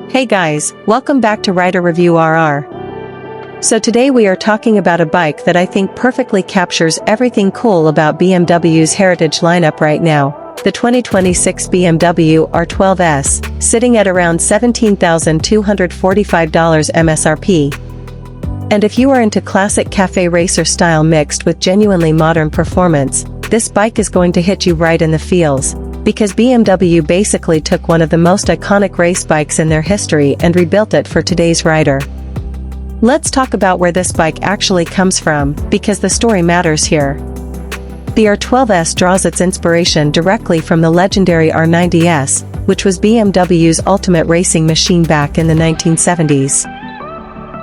Hey guys, welcome back to Rider Review RR. So today we are talking about a bike that I think perfectly captures everything cool about BMW's heritage lineup right now, the 2026 BMW R12S, sitting at around $17,245 MSRP. And if you are into classic cafe racer style mixed with genuinely modern performance, this bike is going to hit you right in the feels, because BMW basically took one of the most iconic race bikes in their history and rebuilt it for today's rider. Let's talk about where this bike actually comes from, because the story matters here. The R12S draws its inspiration directly from the legendary R90S, which was BMW's ultimate racing machine back in the 1970s.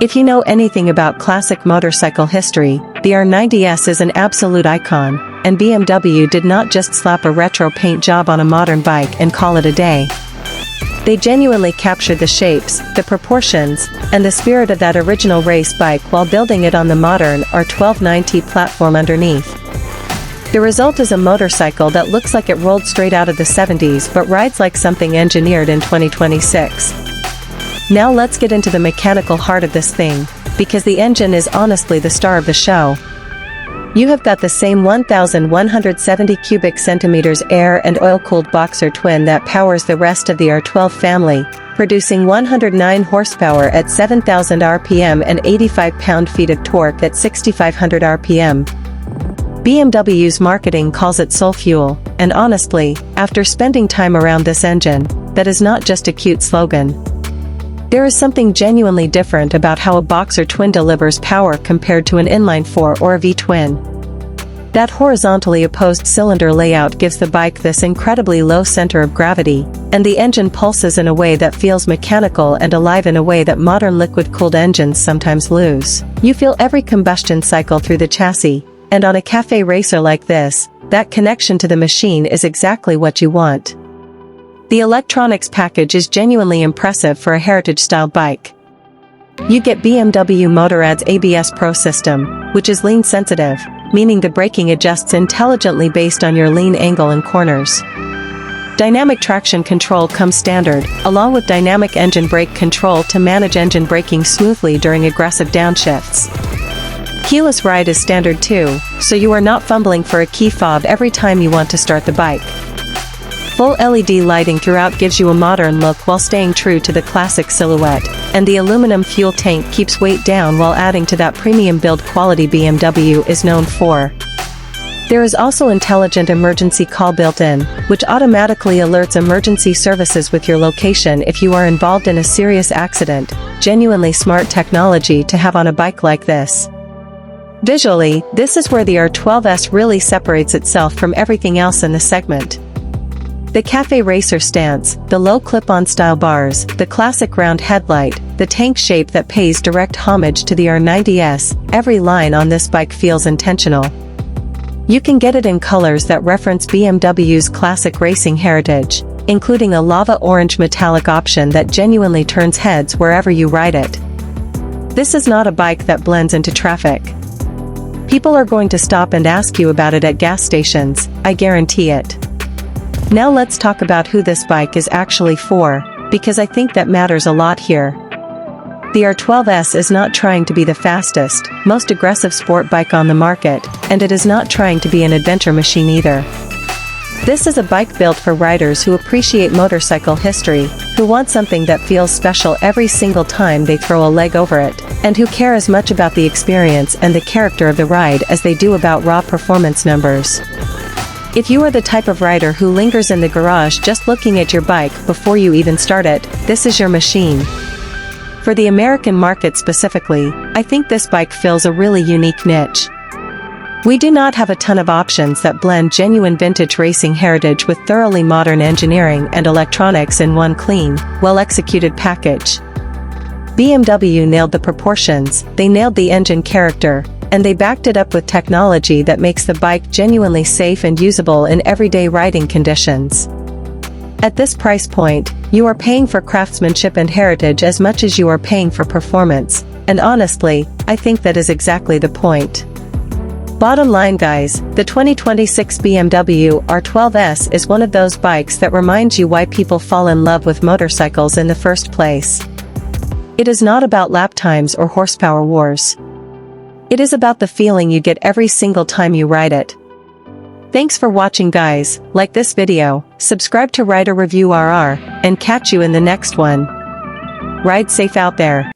If you know anything about classic motorcycle history, the R90S is an absolute icon, and BMW did not just slap a retro paint job on a modern bike and call it a day. They genuinely captured the shapes, the proportions, and the spirit of that original race bike while building it on the modern R1290 platform underneath. The result is a motorcycle that looks like it rolled straight out of the 70s but rides like something engineered in 2026. Now let's get into the mechanical heart of this thing, because the engine is honestly the star of the show. You have got the same 1,170 cubic centimeters air and oil-cooled boxer twin that powers the rest of the R12 family, producing 109 horsepower at 7,000 RPM and 85 pound-feet of torque at 6,500 RPM. BMW's marketing calls it soul fuel, and honestly, after spending time around this engine, that is not just a cute slogan. There is something genuinely different about how a boxer twin delivers power compared to an inline-4 or a V-twin. That horizontally opposed cylinder layout gives the bike this incredibly low center of gravity, and the engine pulses in a way that feels mechanical and alive in a way that modern liquid-cooled engines sometimes lose. You feel every combustion cycle through the chassis, and on a cafe racer like this, that connection to the machine is exactly what you want. The electronics package is genuinely impressive for a heritage-style bike. You get BMW Motorrad's ABS Pro system, which is lean-sensitive, meaning the braking adjusts intelligently based on your lean angle and corners. Dynamic traction control comes standard, along with dynamic engine brake control to manage engine braking smoothly during aggressive downshifts. Keyless ride is standard too, so you are not fumbling for a key fob every time you want to start the bike. Full LED lighting throughout gives you a modern look while staying true to the classic silhouette, and the aluminum fuel tank keeps weight down while adding to that premium build quality BMW is known for. There is also intelligent emergency call built in, which automatically alerts emergency services with your location if you are involved in a serious accident. Genuinely smart technology to have on a bike like this. Visually, this is where the R12S really separates itself from everything else in the segment. The cafe racer stance, the low clip-on style bars, the classic round headlight, the tank shape that pays direct homage to the R90S, every line on this bike feels intentional. You can get it in colors that reference BMW's classic racing heritage, including a lava orange metallic option that genuinely turns heads wherever you ride it. This is not a bike that blends into traffic. People are going to stop and ask you about it at gas stations, I guarantee it. Now let's talk about who this bike is actually for, because I think that matters a lot here. The R12S is not trying to be the fastest, most aggressive sport bike on the market, and it is not trying to be an adventure machine either. This is a bike built for riders who appreciate motorcycle history, who want something that feels special every single time they throw a leg over it, and who care as much about the experience and the character of the ride as they do about raw performance numbers. If you are the type of rider who lingers in the garage just looking at your bike before you even start it, this is your machine. For the American market specifically, I think this bike fills a really unique niche. We do not have a ton of options that blend genuine vintage racing heritage with thoroughly modern engineering and electronics in one clean, well-executed package. BMW nailed the proportions, they nailed the engine character, and they backed it up with technology that makes the bike genuinely safe and usable in everyday riding conditions. At this price point, you are paying for craftsmanship and heritage as much as you are paying for performance, and honestly, I think that is exactly the point. Bottom line guys, the 2026 BMW R12S is one of those bikes that reminds you why people fall in love with motorcycles in the first place. It is not about lap times or horsepower wars. It is about the feeling you get every single time you ride it. Thanks for watching guys, like this video, subscribe to Ride or Review RR, and catch you in the next one. Ride safe out there.